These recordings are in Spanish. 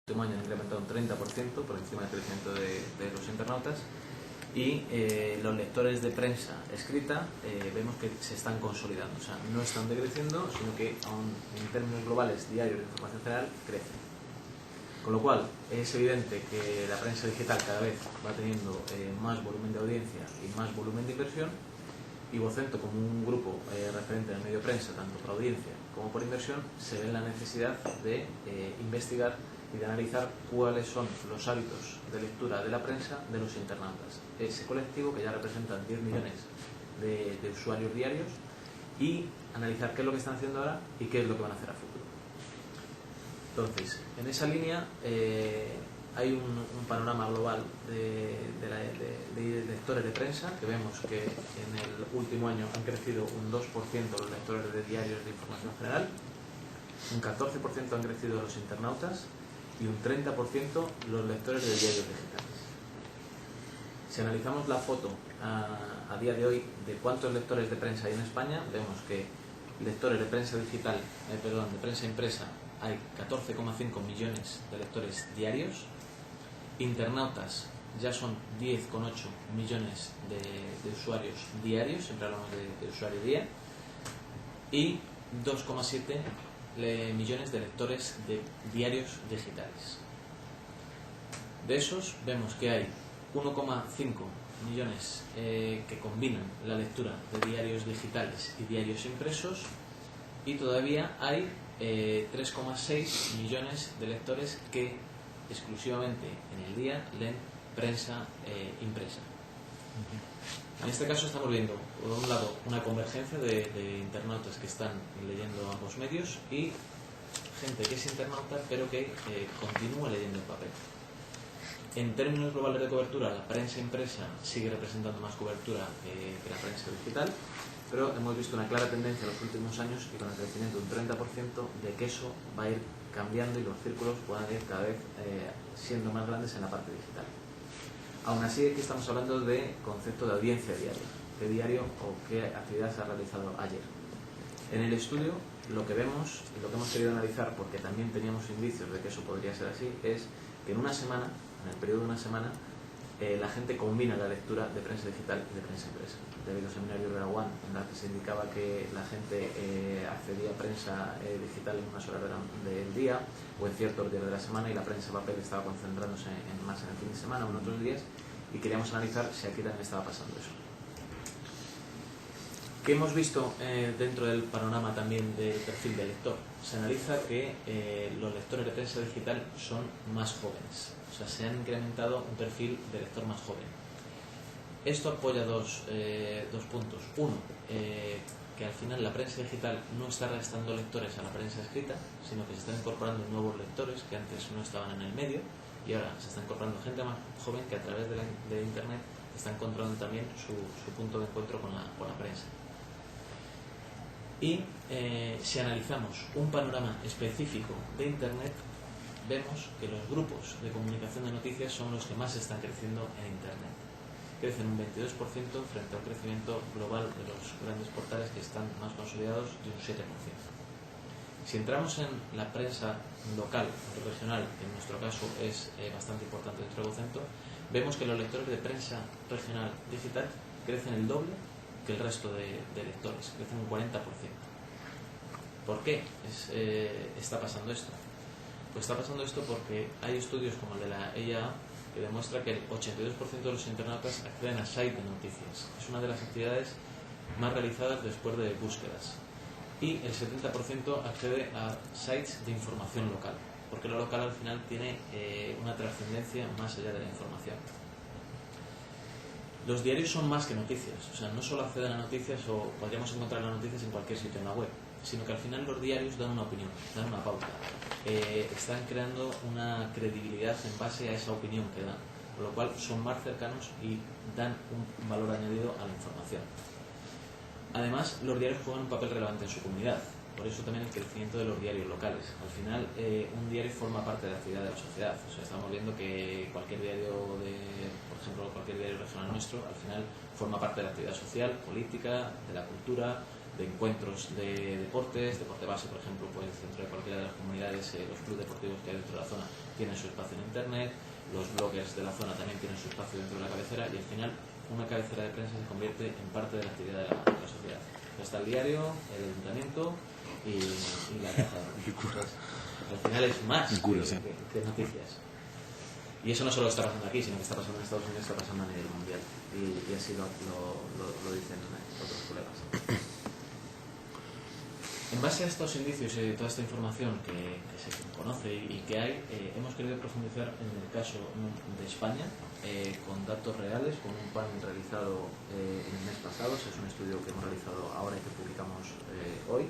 último año han incrementado un 30% por encima del crecimiento de los internautas, y los lectores de prensa escrita vemos que se están consolidando, o sea, no están decreciendo, sino que aún en términos globales diarios de información general crecen. Con lo cual es evidente que la prensa digital cada vez va teniendo más volumen de audiencia y más volumen de inversión, y Vocento, como un grupo referente en el medio prensa, tanto por audiencia como por inversión, se ve en la necesidad de investigar y de analizar cuáles son los hábitos de lectura de la prensa de los internautas, ese colectivo que ya representan 10 millones de usuarios diarios, y analizar qué es lo que están haciendo ahora y qué es lo que van a hacer a futuro. Entonces, en esa línea hay un panorama global de lectores de prensa, que vemos que en el último año han crecido un 2% los lectores de diarios de información general, un 14% han crecido los internautas y un 30% los lectores de diarios digitales. Si analizamos la foto a día de hoy de cuántos lectores de prensa hay en España, vemos que lectores de prensa digital, de prensa impresa, hay 14,5 millones de lectores diarios, internautas ya son 10,8 millones de usuarios diarios, siempre hablamos de usuario día, y 2,7 millones de lectores de diarios digitales. De esos vemos que hay 1,5 millones que combinan la lectura de diarios digitales y diarios impresos, y todavía hay 3,6 millones de lectores que exclusivamente en el día leen prensa impresa. En este caso estamos viendo, por un lado, una convergencia de internautas que están leyendo ambos medios y gente que es internauta pero que continúa leyendo el papel. En términos globales de cobertura, la prensa impresa sigue representando más cobertura que la prensa digital, pero hemos visto una clara tendencia en los últimos años, y con el crecimiento de un 30%, de que eso va a ir cambiando y los círculos puedan ir cada vez siendo más grandes en la parte digital. Aún así, aquí estamos hablando de concepto de audiencia diaria, qué diario o qué actividad se ha realizado ayer. En el estudio lo que vemos y lo que hemos querido analizar, porque también teníamos indicios de que eso podría ser así, es que en una semana, en el periodo de una semana, la gente combina la lectura de prensa digital y de prensa impresa. Debido al seminario Rivera One, en la que se indicaba que la gente accedía a prensa digital en unas horas del día o en ciertos días de la semana, y la prensa papel estaba concentrándose más en el fin de semana o en otros días, y queríamos analizar si aquí también estaba pasando eso. ¿Qué hemos visto dentro del panorama también del perfil del lector? Se analiza que los lectores de prensa digital son más jóvenes, o sea, se han incrementado un perfil de lector más joven. Esto apoya dos puntos. Uno, que al final la prensa digital no está restando lectores a la prensa escrita, sino que se están incorporando nuevos lectores que antes no estaban en el medio, y ahora se está incorporando gente más joven que a través de Internet está encontrando también su punto de encuentro con la prensa. Y si analizamos un panorama específico de Internet, vemos que los grupos de comunicación de noticias son los que más están creciendo en Internet. Crecen un 22% frente a un crecimiento global de los grandes portales que están más consolidados de un 7%. Si entramos en la prensa local o regional, que en nuestro caso es bastante importante dentro de Vocento, vemos que los lectores de prensa regional digital crecen el doble que el resto de lectores, crecen un 40%. ¿Por qué está pasando esto? Pues está pasando esto porque hay estudios como el de la EIA que demuestra que el 82% de los internautas acceden a sites de noticias. Es una de las actividades más realizadas después de búsquedas. Y el 70% accede a sites de información local, porque lo local al final tiene una trascendencia más allá de la información. Los diarios son más que noticias, o sea, no solo acceden a noticias o podríamos encontrar las noticias en cualquier sitio en la web, sino que al final los diarios dan una opinión, dan una pauta, están creando una credibilidad en base a esa opinión que dan, por lo cual son más cercanos y dan un valor añadido a la información. Además, los diarios juegan un papel relevante en su comunidad, por eso también el crecimiento de los diarios locales. Al final, un diario forma parte de la actividad de la sociedad. O sea, estamos viendo que cualquier diario por ejemplo, cualquier diario regional nuestro, al final forma parte de la actividad social, política, de la cultura, encuentros de deportes, deporte base, por ejemplo, pues dentro de cualquiera de las comunidades, los clubes deportivos que hay dentro de la zona tienen su espacio en internet, los bloggers de la zona también tienen su espacio dentro de la cabecera, y al final una cabecera de prensa se convierte en parte de la actividad de la sociedad. Está el diario, el ayuntamiento y la caza. Al final es más que noticias. Y eso no solo está pasando aquí, sino que está pasando en Estados Unidos, está pasando a nivel mundial. Y así lo dicen otros colegas. En base a estos indicios y toda esta información que se conoce y que hay, hemos querido profundizar en el caso de España con datos reales, con un panel realizado en el mes pasado. Es un estudio que hemos realizado ahora y que publicamos hoy.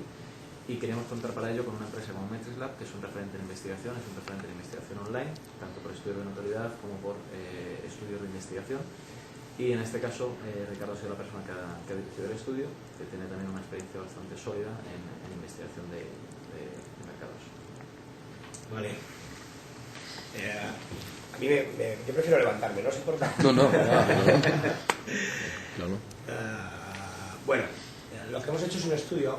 Y queríamos contar para ello con una empresa como Metrislab, que es un referente en investigación, es un referente en investigación online, tanto por estudio de notoriedad como por estudios de investigación. Y en este caso, Ricardo ha sido la persona que ha dirigido el estudio, que tiene también una experiencia bastante sólida en investigación de mercados. Vale. A mí yo prefiero levantarme, ¿no os importa? No. Bueno, lo que hemos hecho es un estudio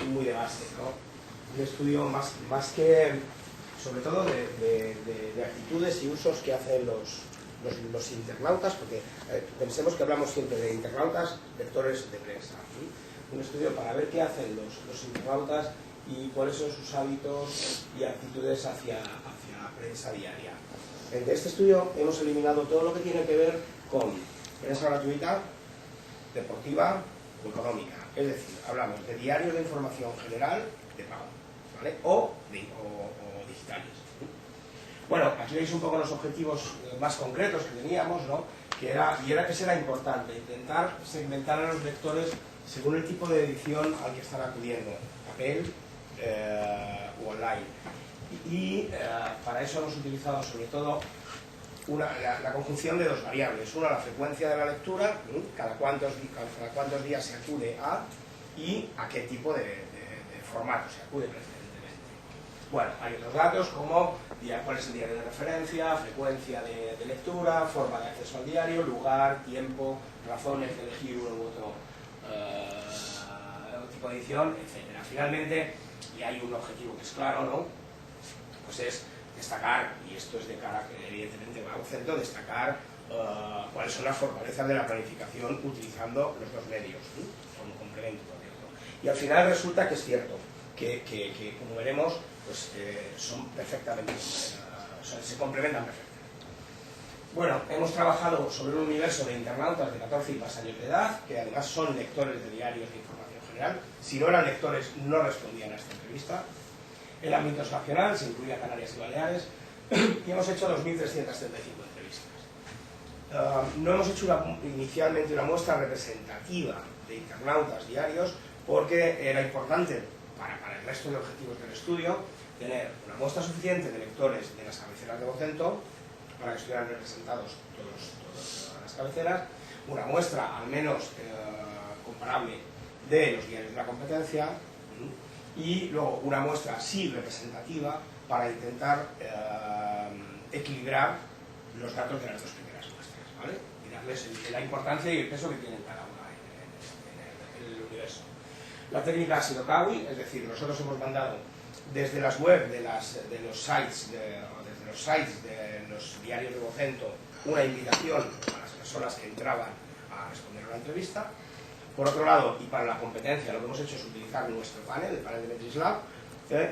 muy de base, ¿no? Un estudio más que, sobre todo, de actitudes y usos que hacen los internautas, porque pensemos que hablamos siempre de internautas, lectores de prensa, ¿sí? Un estudio para ver qué hacen los internautas y cuáles son sus hábitos y actitudes hacia prensa diaria. De este estudio hemos eliminado todo lo que tiene que ver con prensa gratuita, deportiva o económica. Es decir, hablamos de diarios de información general de pago, ¿vale? o digitales. Bueno, aquí veis un poco los objetivos más concretos que teníamos, ¿no? Ese era importante, intentar segmentar a los lectores según el tipo de edición al que están acudiendo, papel o online. Y para eso hemos utilizado sobre todo la conjunción de dos variables. Una, la frecuencia de la lectura, cada cuántos días se acude a, y a qué tipo de formato se acude preferentemente. Bueno, hay otros datos como cuál es el diario de referencia, frecuencia de lectura, forma de acceso al diario, lugar, tiempo, razones de elegir uno u otro tipo de edición, etc. Finalmente, y hay un objetivo que es claro, ¿no? Pues es destacar, y esto es de cara que evidentemente va a un centro, destacar cuáles son las fortalezas de la planificación utilizando los dos medios, como complemento, ¿no? Y al final resulta que es cierto que como veremos, pues son perfectamente, se complementan perfectamente. Bueno, hemos trabajado sobre un universo de internautas de 14 y más años de edad, que además son lectores de diarios de información general. Si no eran lectores, no respondían a esta entrevista. El ámbito es nacional, se incluía Canarias y Baleares, y hemos hecho 2.335 entrevistas. No hemos hecho inicialmente una muestra representativa de internautas diarios, porque era importante para el resto de objetivos del estudio tener una muestra suficiente de lectores de las cabeceras de Vocento para que estuvieran representados todas las cabeceras, una muestra al menos comparable de los diarios de la competencia, y luego una muestra sí representativa para intentar equilibrar los datos de las dos primeras muestras, ¿vale? Y darles la importancia y el peso que tienen cada una en el universo. La técnica ha sido Kawi, es decir, nosotros hemos mandado desde las web de los sites de los diarios de Vocento una invitación a las personas que entraban a responder a la entrevista. Por otro lado, y para la competencia, lo que hemos hecho es utilizar nuestro panel, el panel de Metrislab,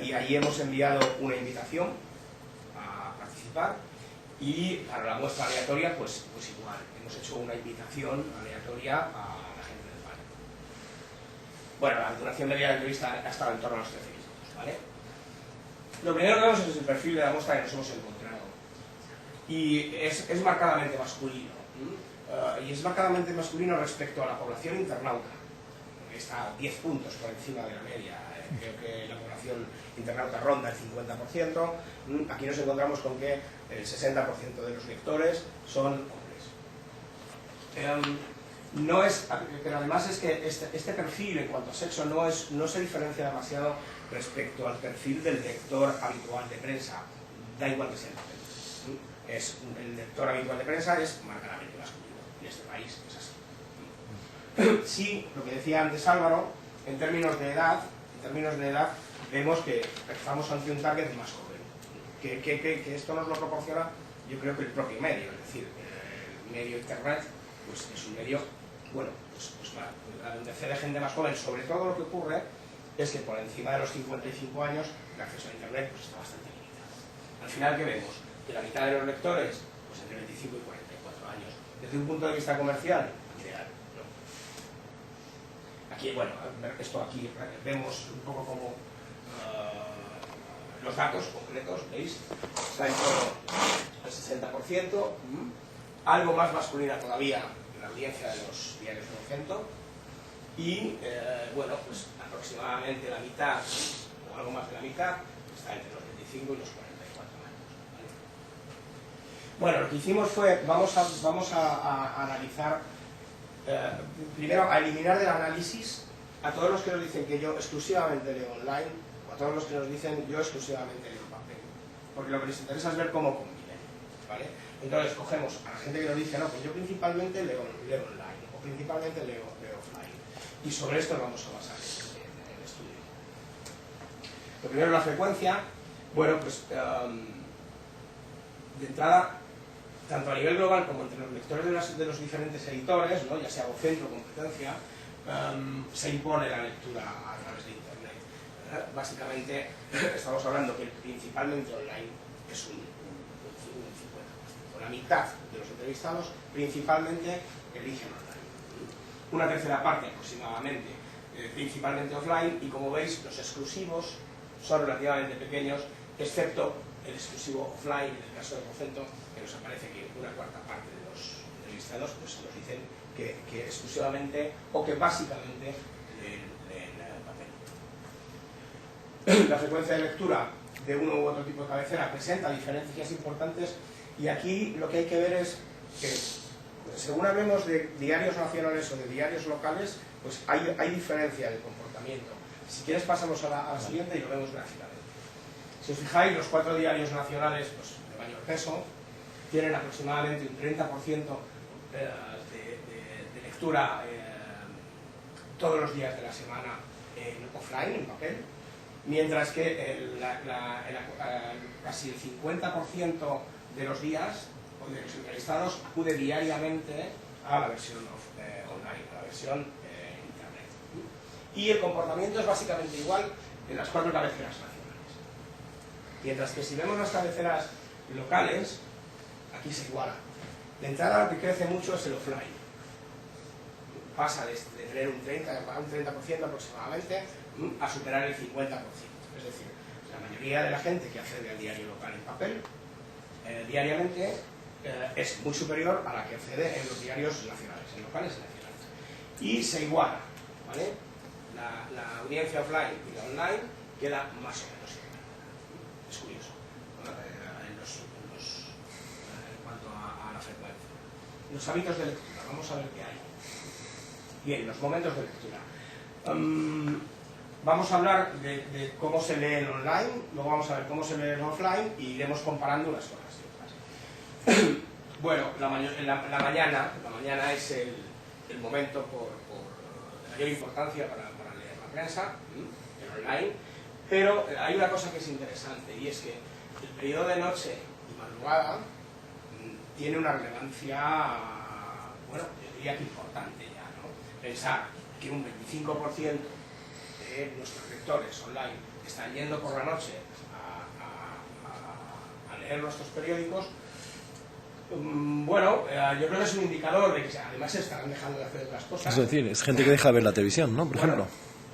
y ahí hemos enviado una invitación a participar, y para la muestra aleatoria, pues igual, hemos hecho una invitación aleatoria a la gente del panel. Bueno, la duración media de la entrevista ha estado en torno a los 13 minutos, ¿vale? Lo primero que vemos es el perfil de la muestra que nos hemos encontrado, y es marcadamente masculino. Y es marcadamente masculino respecto a la población internauta, que está 10 puntos por encima de la media. Creo que la población internauta ronda el 50%. Aquí nos encontramos con que el 60% de los lectores son hombres. Pero además es que este perfil en cuanto a sexo no se diferencia demasiado respecto al perfil del lector habitual de prensa. Da igual que sea el lector habitual de prensa es marcadamente masculino. En este país es así. Sí, lo que decía antes Álvaro, en términos de edad, vemos que estamos ante un target más joven. Que esto nos lo proporciona, yo creo que el propio medio, es decir, el medio Internet, pues es un medio, bueno, pues donde accede gente más joven. Sobre todo lo que ocurre es que por encima de los 55 años el acceso a Internet pues está bastante limitado. Al final, ¿qué vemos? Que la mitad de los lectores, pues entre 25 y 44 años. Desde un punto de vista comercial, ideal, ¿no? Aquí, bueno, esto aquí vemos un poco como los datos concretos, ¿veis? Está en torno al 60%, algo más masculina todavía la audiencia de los diarios de Vocento, y bueno, pues aproximadamente la mitad, o algo más de la mitad, está entre los 25 y los 44 años. ¿Vale? Bueno, lo que hicimos fue, vamos a analizar, primero a eliminar del análisis a todos los que nos dicen que yo exclusivamente leo online, o a todos los que nos dicen yo exclusivamente leo papel, porque lo que les interesa es ver cómo conviven, ¿vale? Entonces cogemos a la gente que nos dice, no, pues yo principalmente leo online, o principalmente leo offline, y sobre esto vamos a basar en el estudio. Lo primero, la frecuencia. Bueno, pues de entrada, tanto a nivel global como entre los lectores de los diferentes editores, ¿no? Ya sea Vocento o Competencia, se impone la lectura a través de Internet. Básicamente, estamos hablando que principalmente online es un 50%. La mitad de los entrevistados principalmente eligen online. Una tercera parte aproximadamente, principalmente offline, y como veis, los exclusivos son relativamente pequeños, excepto el exclusivo offline, en el caso de Vocento, que nos aparece que una cuarta parte de los entrevistados pues nos dicen que exclusivamente o que básicamente leen papel. La frecuencia de lectura de uno u otro tipo de cabecera presenta diferencias importantes, y aquí lo que hay que ver es que, según hablemos de diarios nacionales o de diarios locales, pues hay diferencia de comportamiento. Si quieres pasamos a la siguiente y lo vemos gráficamente. Si os fijáis, los 4 diarios nacionales pues, de mayor peso tienen aproximadamente un 30% de lectura todos los días de la semana en offline, en papel, mientras que casi el 50% de los días de los entrevistados acude diariamente a la versión online, a la versión internet. Y el comportamiento es básicamente igual en las 4 cabeceras nacionales. Mientras que si vemos las cabeceras locales, aquí se iguala. De entrada lo que crece mucho es el offline. Pasa de tener un 30% aproximadamente a superar el 50%. Es decir, la mayoría de la gente que accede al diario local en papel diariamente es muy superior a la que accede en los diarios nacionales, en locales y nacionales. Y se iguala, ¿vale? La audiencia offline y la online queda más o menos igual. Es curioso, ¿no? En cuanto a la frecuencia. Los hábitos de lectura, vamos a ver qué hay. Bien, los momentos de lectura. Vamos a hablar de cómo se lee en online, luego vamos a ver cómo se lee en offline y iremos comparando unas cosas y otras. Bueno, la mañana es el momento de mayor importancia para leer la prensa, en online, pero hay una cosa que es interesante, y es que el periodo de noche y madrugada tiene una relevancia, bueno, yo diría que importante ya, ¿no? Pensar que un 25% de nuestros lectores online están yendo por la noche a leer nuestros periódicos. Bueno, yo creo que es un indicador de que además se estarán dejando de hacer otras cosas. Es decir, es gente que deja de ver la televisión, ¿no? Por ejemplo.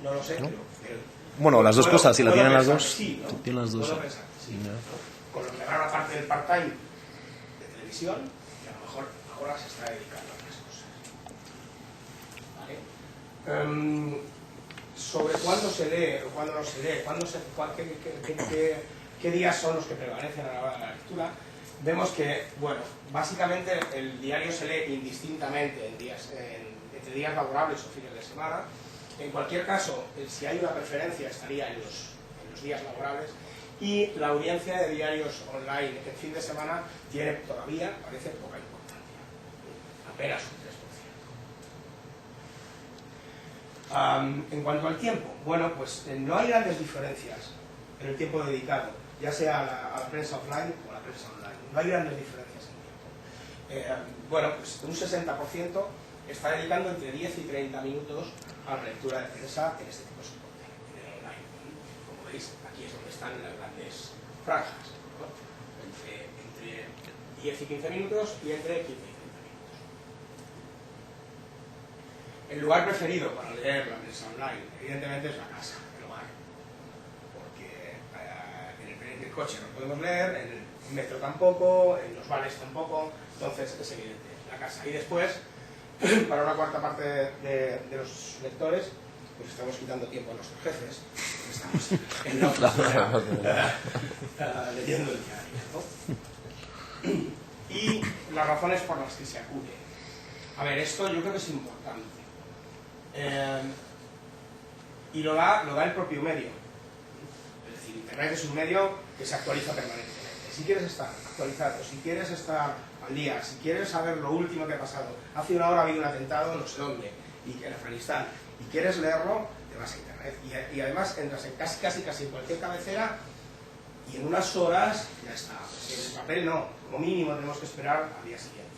No lo sé, ¿no? pero bueno, las dos cosas, si la tienen las dos. Sí, ¿no? Tienen las dos. Puedo pensar, sí. Con lo que gana la parte del part-time de televisión, que a lo mejor ahora se está dedicando a otras cosas. ¿Vale? Sobre cuándo se lee o cuándo no se lee, qué días son los que prevalecen a la hora de la lectura, vemos que, bueno, básicamente el diario se lee indistintamente entre días laborables o fines de semana. En cualquier caso, si hay una preferencia estaría en los días laborables, y la audiencia de diarios online en fin de semana tiene todavía, parece, poca importancia, apenas un En cuanto al tiempo, bueno, pues no hay grandes diferencias en el tiempo dedicado, ya sea a la prensa offline o a la prensa online. No hay grandes diferencias en tiempo. Bueno, pues un 60% está dedicando entre 10 y 30 minutos a la lectura de prensa en este tipo de soporte, en el online. Como veis, aquí es donde están las grandes franjas, ¿no? Entre 10 y 15 minutos y entre 15 y 30 minutos. El lugar preferido para leer la prensa online, evidentemente, es la casa, el hogar. Porque en el coche no podemos leer, en el metro tampoco, en los bares tampoco, entonces es evidente, la casa. Y después, para una cuarta parte de los lectores, pues estamos quitando tiempo a nuestros jefes, estamos en la oficina leyendo el diario, ¿no? Y las razones por las que se acude. A ver, esto yo creo que es importante. Y lo da el propio medio. Es decir, Internet es un medio que se actualiza permanentemente. Si quieres estar actualizado, si quieres estar al día, si quieres saber lo último que ha pasado, hace una hora ha habido un atentado no sé dónde, y en Afganistán, y quieres leerlo, te vas a Internet. Y además entras en casi cualquier cabecera y en unas horas ya está. En el papel no, como mínimo tenemos que esperar al día siguiente.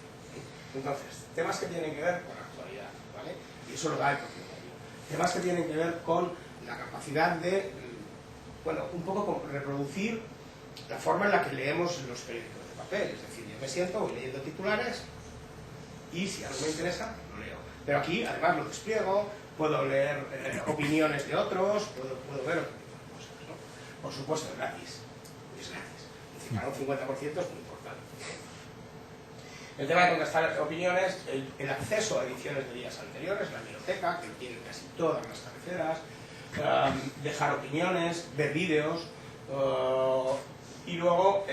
Entonces, temas que tienen que ver con la actualidad, ¿vale? Y eso lo da el propio medio. Temas que tienen que ver con la capacidad de, bueno, un poco como reproducir la forma en la que leemos los periódicos de papel. Es decir, yo me siento, voy leyendo titulares y si algo me interesa, lo leo. Pero aquí, además, lo despliego, puedo leer opiniones de otros, puedo ver otro tipo de cosas, ¿no? Por supuesto, es gratis. Es gratis. Es decir, para un 50% es muy importante. El tema de contestar opiniones, el acceso a ediciones de días anteriores, la biblioteca, que lo tienen casi todas las cabeceras, dejar opiniones, ver vídeos, y luego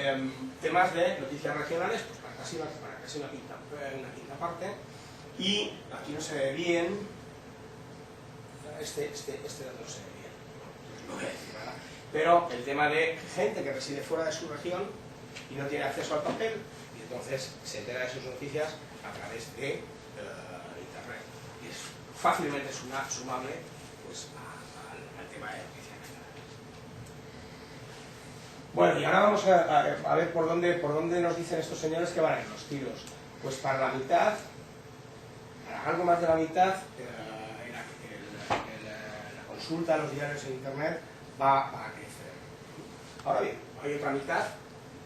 temas de noticias regionales, pues para casi una quinta parte. Y aquí no se ve bien, este dato no se ve bien, no voy a decir nada, pero el tema de gente que reside fuera de su región y no tiene acceso al papel, y entonces se entera de sus noticias a través de Internet. Y es fácilmente sumable pues, al tema de noticias regionales. Bueno, y ahora vamos a ver por dónde nos dicen estos señores que van a ir los tiros. Pues para la mitad, para algo más de la mitad, la consulta a los diarios en Internet va a crecer. Ahora bien, hay otra mitad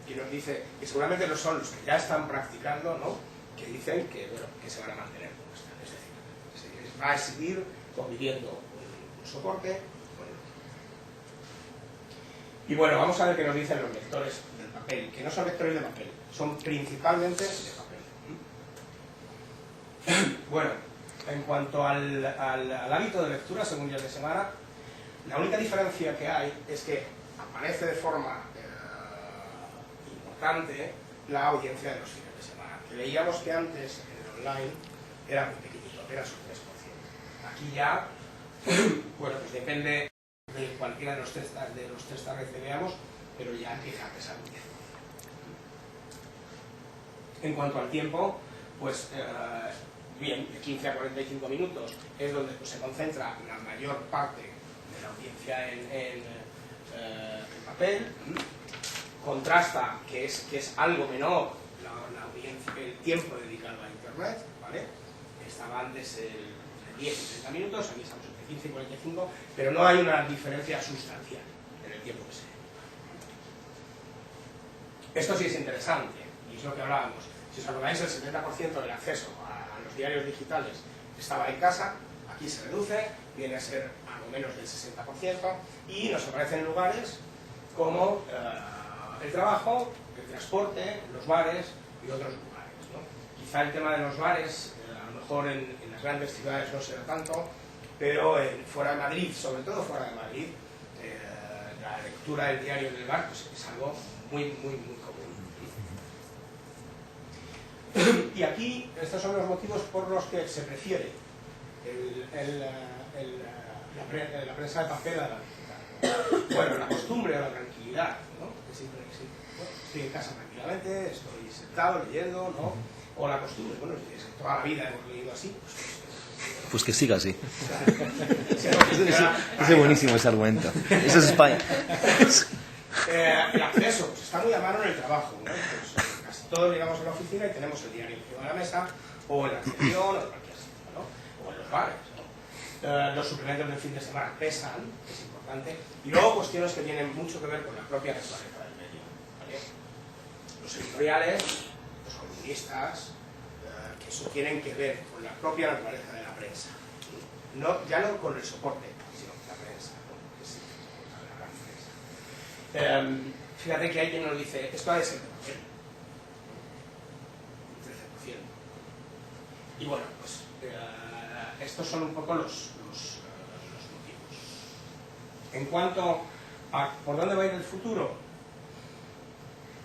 que nos dice, que seguramente no son los que ya están practicando, ¿no? Que dicen que, bueno, que se van a mantener como están. Es decir, va a seguir conviviendo un soporte. Y bueno, vamos a ver qué nos dicen los lectores del papel, que no son lectores de papel, son principalmente de papel. Bueno, en cuanto al hábito de lectura según días de semana, la única diferencia que hay es que aparece de forma importante la audiencia de los fines de semana. Que veíamos que antes en el online era muy pequeñito, era su 3%. Aquí ya, bueno, pues depende de cualquiera de los test que veamos, pero ya empieza a pesar un 10%. En cuanto al tiempo, pues bien, de 15 a 45 minutos es donde pues, se concentra la mayor parte de la audiencia en papel. Contrasta que es algo menor la audiencia, el tiempo dedicado a Internet, ¿vale? Estaba antes el 10 y 30 minutos, aquí estamos entre 15 y 45, pero no hay una diferencia sustancial en el tiempo que se dedica. Esto sí es interesante, y es lo que hablábamos. Si os acordáis, el 70% del acceso a los diarios digitales estaba en casa, aquí se reduce, viene a ser algo menos del 60%, y nos aparecen lugares como el trabajo, el transporte, los bares y otros lugares, ¿no? Quizá el tema de los bares, a lo mejor en las grandes ciudades no será tanto, pero fuera de Madrid, sobre todo fuera de Madrid, la lectura del diario en el bar pues, es algo muy común. Y aquí, estos son los motivos por los que se prefiere la prensa de papel a la digital. Bueno, la costumbre o la tranquilidad, ¿no? Que siempre existe. Bueno, estoy en casa tranquilamente, estoy sentado leyendo, ¿no? O la costumbre, bueno, es que toda la vida hemos leído así, pues Pues que siga así. Si no funciona, Es buenísimo ese argumento. Eso es España. el acceso pues está muy a mano en el trabajo, ¿no? Pues, casi todos llegamos a la oficina y tenemos el diario encima de la mesa, o en la recepción, o en cualquier sitio, ¿no? O en los bares, ¿no? Los suplementos del fin de semana pesan, es importante, y luego cuestiones que tienen mucho que ver con la propia naturaleza del medio, ¿vale? Los editoriales, los columnistas, que eso tienen que ver con la propia naturaleza de la prensa, no, ya no con el soporte, sino con la prensa, ¿no? Que sí, la gran prensa. Fíjate que hay quien nos dice, esto ha de ser de papel, 13%. Y bueno, pues estos son un poco los motivos. En cuanto a por dónde va a ir el futuro,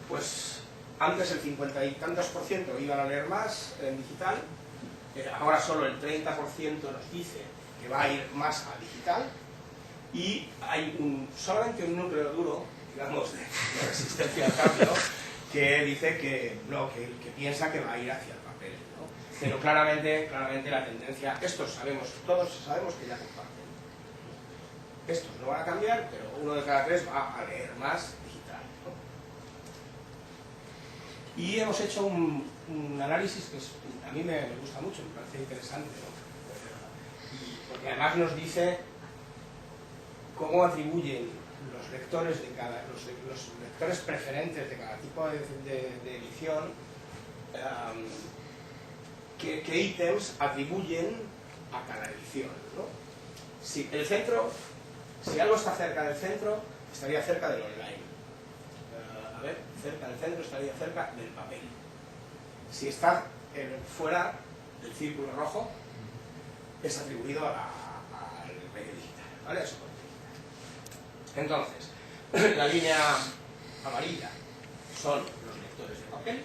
pues antes el 50 y tantos % iban a leer más en digital, ahora solo el 30% nos dice que va a ir más a digital, y hay solamente un núcleo duro, digamos, de resistencia al cambio, que dice que no, que piensa que va a ir hacia el papel, ¿no? Pero claramente la tendencia, todos sabemos que ya comparten. Estos no van a cambiar, pero 1 de cada 3 va a leer más digital, ¿no? Y hemos hecho un análisis que a mí me gusta mucho, me parece interesante, ¿no? Porque además nos dice cómo atribuyen los lectores los lectores preferentes de cada tipo de edición, qué ítems atribuyen a cada edición, ¿no? Si algo está cerca del centro, estaría cerca del online. Cerca del centro estaría cerca del papel. Si está fuera del círculo rojo, es atribuido al medio digital, ¿vale? Al soporte digital. Entonces, la línea amarilla son los lectores de papel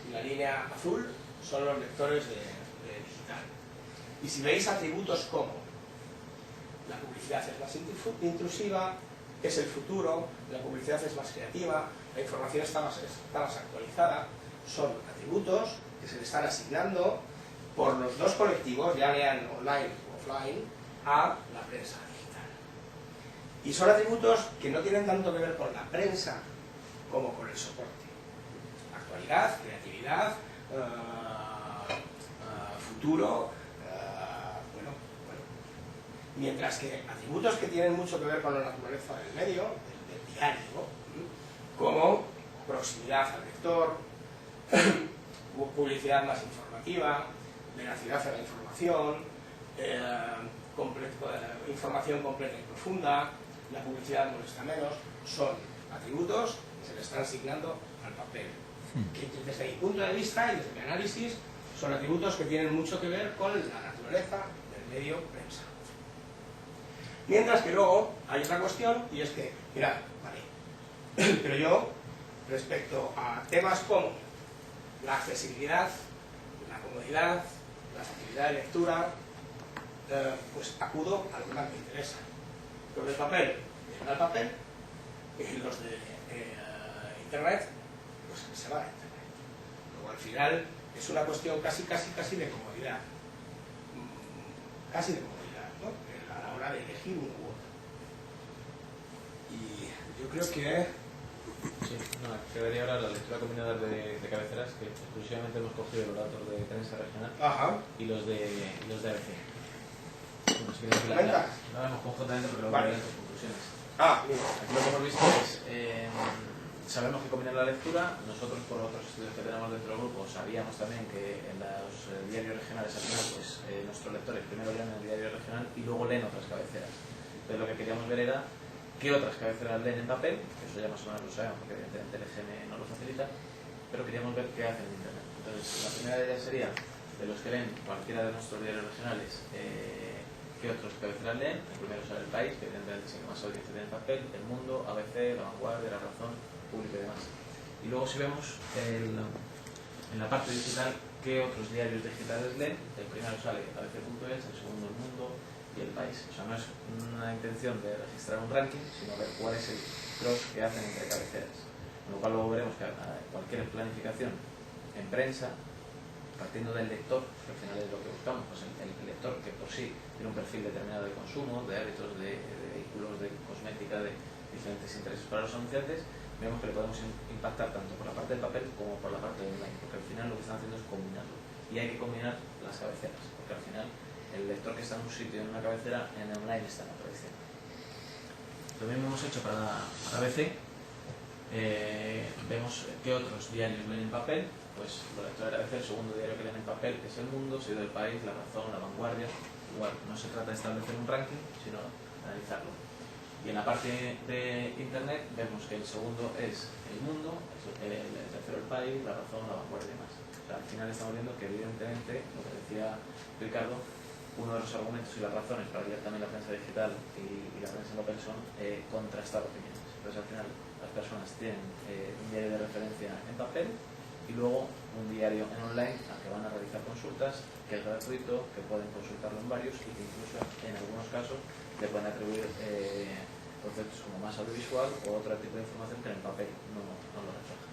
y la línea azul son los lectores de digital. Y si veis atributos como la publicidad es más intrusiva, es el futuro, la publicidad es más creativa, la información está más actualizada, son atributos que se le están asignando por los dos colectivos, ya lean online o offline, a la prensa digital. Y son atributos que no tienen tanto que ver con la prensa como con el soporte. Actualidad, creatividad, futuro, bueno. Mientras que atributos que tienen mucho que ver con la naturaleza del medio, del diario, como proximidad al lector, publicidad más informativa, veracidad de la información, información completa y profunda, la publicidad molesta menos, son atributos que se le están asignando al papel. Que desde mi punto de vista y desde mi análisis son atributos que tienen mucho que ver con la naturaleza del medio prensa. Mientras que luego hay otra cuestión, y es que, mirad, vale, pero yo, respecto a temas como la accesibilidad, la comodidad, la facilidad de lectura, pues acudo a lo que más me interesa. Los de papel, llegan al papel, y los de internet, pues se van a internet. Luego al final es una cuestión casi de comodidad. Casi de comodidad, ¿no? A la hora de elegir uno u otro. Y yo creo que... Sí, no, quedaría ahora la lectura combinada de cabeceras, que exclusivamente hemos cogido los datos de prensa regional. Ajá. Y los de ABC. Bueno, si quieres, no vemos conjuntamente porque luego veremos las conclusiones. Mira. Aquí lo que hemos visto es, sabemos que combinar la lectura. Nosotros, por otros estudios que tenemos dentro del grupo, sabíamos también que en los diarios regionales al final, pues nuestros lectores primero leen el diario regional y luego leen otras cabeceras. Entonces lo que queríamos ver era qué otras cabeceras leen en papel, que eso ya más o menos lo sabemos porque evidentemente el EGM no lo facilita, pero queríamos ver qué hacen en internet. Entonces la primera de ellas sería, de los que leen cualquiera de nuestros diarios regionales, qué otros cabeceras leen. El primero sale El País, que evidentemente es el que más audiencia tiene en papel, El Mundo, ABC, La Vanguardia, La Razón, Público y demás. Y luego si vemos en la parte digital qué otros diarios digitales leen, el primero sale ABC.es, el segundo El Mundo y El País. O sea, no es una intención de registrar un ranking, sino ver cuál es el cross que hacen entre cabeceras. Con lo cual luego veremos que cualquier planificación en prensa partiendo del lector, que al final es lo que buscamos, pues el lector que por sí tiene un perfil determinado de consumo, de hábitos, de vehículos, de cosmética, de diferentes intereses para los anunciantes, vemos que le podemos impactar tanto por la parte del papel como por la parte de online, porque al final lo que están haciendo es combinarlo. Y hay que combinar las cabeceras, porque al final el lector que está en un sitio, en una cabecera, en el online está en otra edición. Lo mismo hemos hecho para ABC. Vemos que otros diarios leen en papel, pues los lectores de ABC, el segundo diario que leen en papel es El Mundo, seguido del País, La Razón, La Vanguardia. Igual, no se trata de establecer un ranking, sino analizarlo. Y en la parte de Internet vemos que el segundo es El Mundo, el tercero El País, La Razón, La Vanguardia y más. O sea, al final estamos viendo que evidentemente, lo que decía Ricardo, uno de los argumentos y las razones para leer también la prensa digital y la prensa en papel son contrastar opiniones. Entonces al final las personas tienen un diario de referencia en papel y luego un diario en online al que van a realizar consultas, que es gratuito, que pueden consultarlo en varios y que incluso en algunos casos le pueden atribuir conceptos como más audiovisual o otro tipo de información que en el papel no lo refleja.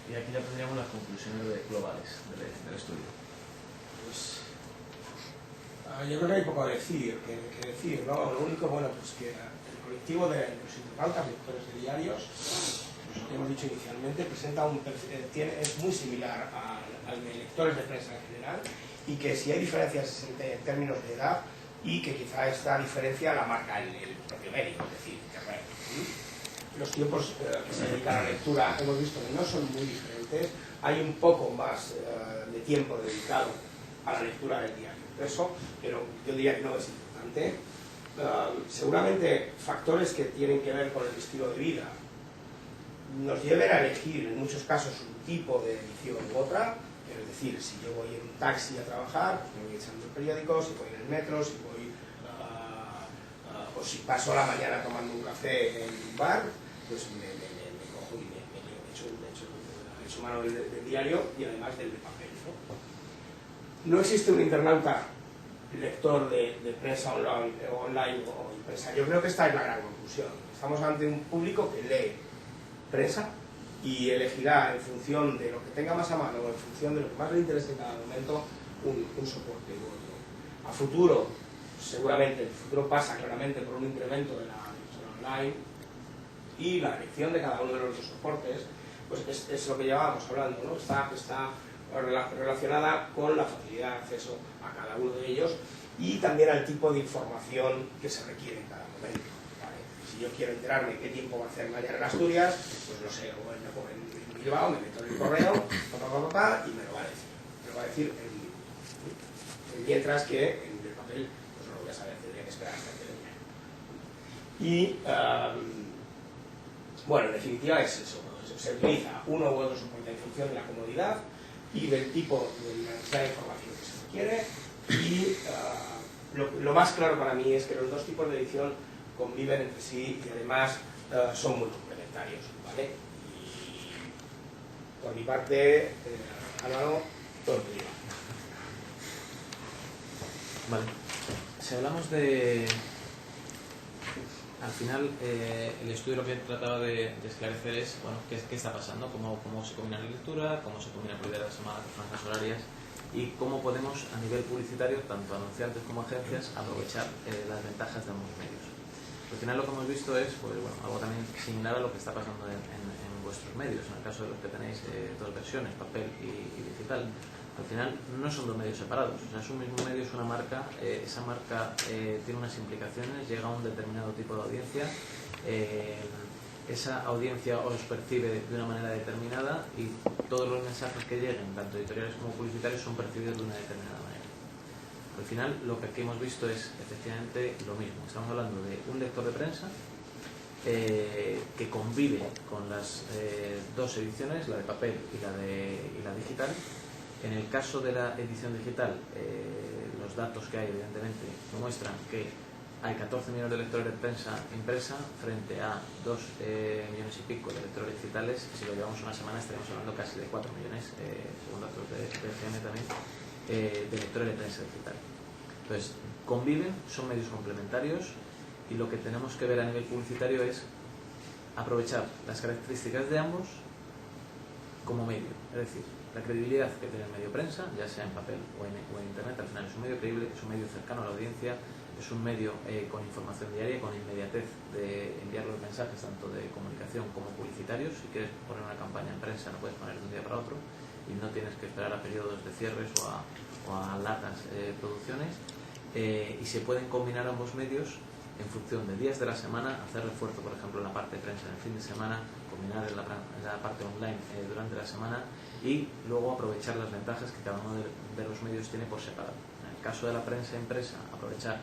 Y aquí ya tendríamos las conclusiones globales del estudio. Pues, yo creo que hay poco que decir, ¿no? Lo único, bueno, pues que el colectivo de los internautas, lectores de diarios, pues lo que hemos dicho inicialmente, presenta es muy similar al de lectores de prensa en general, y que si hay diferencias en términos de edad, y que quizá esta diferencia la marca el propio medio, es decir, los tiempos que se dedican a la lectura hemos visto que no son muy diferentes, hay un poco más de tiempo dedicado a la lectura del diario impreso, pero yo diría que no es importante. Seguramente factores que tienen que ver con el estilo de vida nos lleven a elegir en muchos casos un tipo de edición u otra, es decir, si yo voy en un taxi a trabajar, pues me voy echando el periódico, si voy en el metro, si voy o si paso la mañana tomando un café en un bar, pues me cojo y me echo mano del diario y además del de papel, ¿no? No existe un internauta lector de prensa online o impresa. Yo creo que esta es la gran conclusión. Estamos ante un público que lee prensa y elegirá en función de lo que tenga más a mano o en función de lo que más le interese en cada momento un soporte u otro. A futuro, seguramente el futuro pasa claramente por un incremento de la lectura online y la elección de cada uno de los dos soportes, pues es lo que llevábamos hablando, ¿no? Está relacionada con la facilidad de acceso a cada uno de ellos y también al tipo de información que se requiere en cada momento, ¿vale? Si yo quiero enterarme qué tiempo va a hacer mañana en Asturias, pues no sé, o en Bilbao me meto en el correo, y me lo va a decir. Me lo va a decir mientras que en el papel pues no lo voy a saber, tendría que esperar hasta que lo lea. Y bueno, en definitiva es eso. Se utiliza uno u otro soporte en función de la comodidad y del tipo de diversidad de información que se requiere y lo más claro para mí es que los dos tipos de edición conviven entre sí y además son muy complementarios, ¿vale? Y por mi parte, Álvaro, todo lo que diga. Vale. Si hablamos de... Al final, el estudio lo que trataba de esclarecer es, bueno, qué está pasando, cómo se combina la lectura, cómo se combina por día de la semana con franjas horarias y cómo podemos, a nivel publicitario, tanto anunciantes como agencias, aprovechar las ventajas de ambos medios. Al final lo que hemos visto es, pues, bueno, algo también similar a lo que está pasando en vuestros medios, en el caso de los que tenéis dos versiones, papel y digital. Al final no son dos medios separados, o sea, es un mismo medio, es una marca, esa marca tiene unas implicaciones, llega a un determinado tipo de audiencia, esa audiencia os percibe de una manera determinada y todos los mensajes que lleguen, tanto editoriales como publicitarios, son percibidos de una determinada manera. Al final lo que aquí hemos visto es efectivamente lo mismo, estamos hablando de un lector de prensa que convive con las dos ediciones, la de papel y la digital. En el caso de la edición digital, los datos que hay evidentemente muestran que hay 14 millones de lectores de prensa impresa frente a 2 millones y pico de lectores digitales. Si lo llevamos una semana estaríamos hablando casi de 4 millones, según datos de EGM también, de lectores de prensa digital. Entonces, conviven, son medios complementarios y lo que tenemos que ver a nivel publicitario es aprovechar las características de ambos como medio. Es decir, la credibilidad que tiene el medio prensa, ya sea en papel o en internet, al final es un medio creíble, es un medio cercano a la audiencia, es un medio con información diaria, con inmediatez de enviar los mensajes tanto de comunicación como publicitarios. Si quieres poner una campaña en prensa no puedes poner de un día para otro y no tienes que esperar a periodos de cierres o a largas producciones, y se pueden combinar ambos medios en función de días de la semana, hacer refuerzo, por ejemplo, en la parte de prensa en el fin de semana, combinar en la parte online durante la semana y luego aprovechar las ventajas que cada uno de los medios tiene por separado. En el caso de la prensa impresa, aprovechar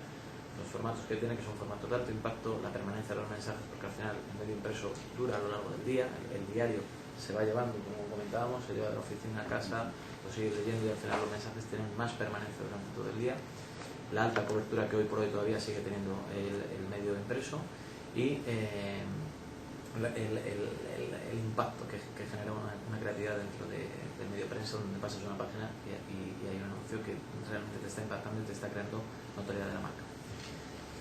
los formatos que tiene, que son formatos de alto impacto, la permanencia de los mensajes, porque al final el medio impreso dura a lo largo del día, el diario se va llevando, como comentábamos, se lleva de la oficina a casa, lo sigues leyendo y al final los mensajes tienen más permanencia durante todo el día. La alta cobertura que hoy por hoy todavía sigue teniendo el medio impreso y el impacto que genera una creatividad dentro del medio prensa, donde pasas una página y hay un anuncio que realmente te está impactando y te está creando notoriedad de la marca.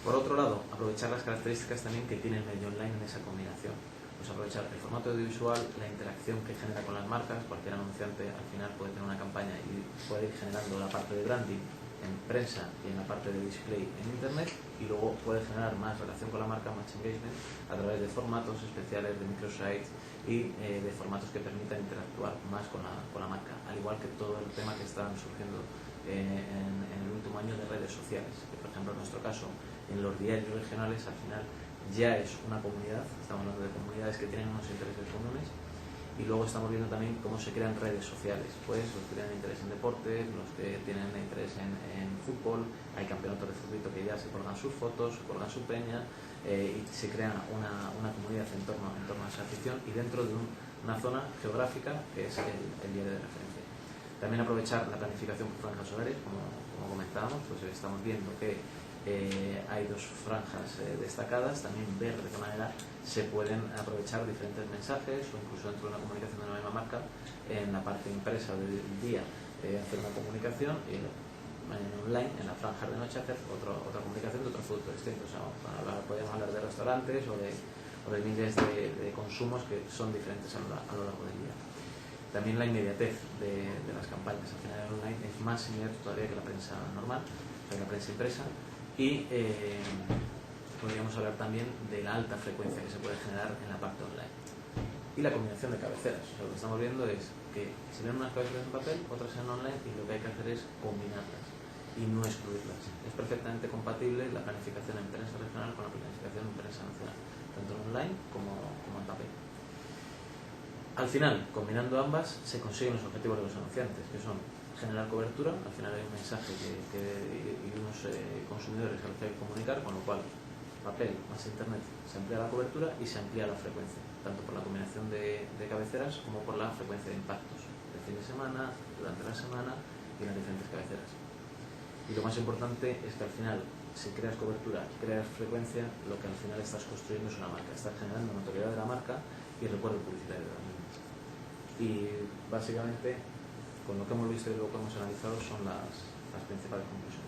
Por otro lado, aprovechar las características también que tiene el medio online en esa combinación. Pues aprovechar el formato audiovisual, la interacción que genera con las marcas. Cualquier anunciante al final puede tener una campaña y puede ir generando la parte de branding en prensa y en la parte de display en internet, y luego puede generar más relación con la marca, más engagement, a través de formatos especiales, de microsites y de formatos que permitan interactuar más con la marca, al igual que todo el tema que están surgiendo en el último año de redes sociales, que por ejemplo en nuestro caso en los diarios regionales al final ya es una comunidad, estamos hablando de comunidades que tienen unos intereses comunes. Y luego estamos viendo también cómo se crean redes sociales, pues los que tienen interés en deportes, los que tienen interés en fútbol, hay campeonatos de fútbol que ya se colgan sus fotos, se colgan su peña, y se crea una comunidad en torno a esa afición y dentro de una zona geográfica que es el diario de referencia. También aprovechar la planificación por franjas horarias, como comentábamos, pues estamos viendo que hay dos franjas destacadas, también ver de qué manera se pueden aprovechar diferentes mensajes o incluso dentro de una comunicación de una misma marca, en la parte impresa del día hacer una comunicación y en online, en la franja de noche, hacer otra comunicación de otro producto distinto. O sea, podríamos hablar de restaurantes o de miles de consumos que son diferentes a lo largo del día. También la inmediatez de las campañas. Al final el online es más inmediato todavía que la prensa normal, que la prensa impresa. Y podríamos hablar también de la alta frecuencia que se puede generar en la parte online. Y la combinación de cabeceras. O sea, lo que estamos viendo es que se ven unas cabeceras en papel, otras en online, y lo que hay que hacer es combinarlas y no excluirlas. Es perfectamente compatible la planificación en prensa regional con la planificación en prensa nacional, tanto en online como en papel. Al final, combinando ambas, se consiguen los objetivos de los anunciantes, que son generar cobertura. Al final hay un mensaje y unos consumidores a los que hay que comunicar, con lo cual papel más internet se amplía la cobertura y se amplía la frecuencia, tanto por la combinación de cabeceras como por la frecuencia de impactos de fin de semana, durante la semana y en las diferentes cabeceras. Y lo más importante es que al final, si creas cobertura y creas frecuencia, lo que al final estás construyendo es una marca, estás generando notoriedad de la marca y recuerdo publicitario de la misma. Y básicamente, con lo que hemos visto y lo que hemos analizado, son las principales conclusiones.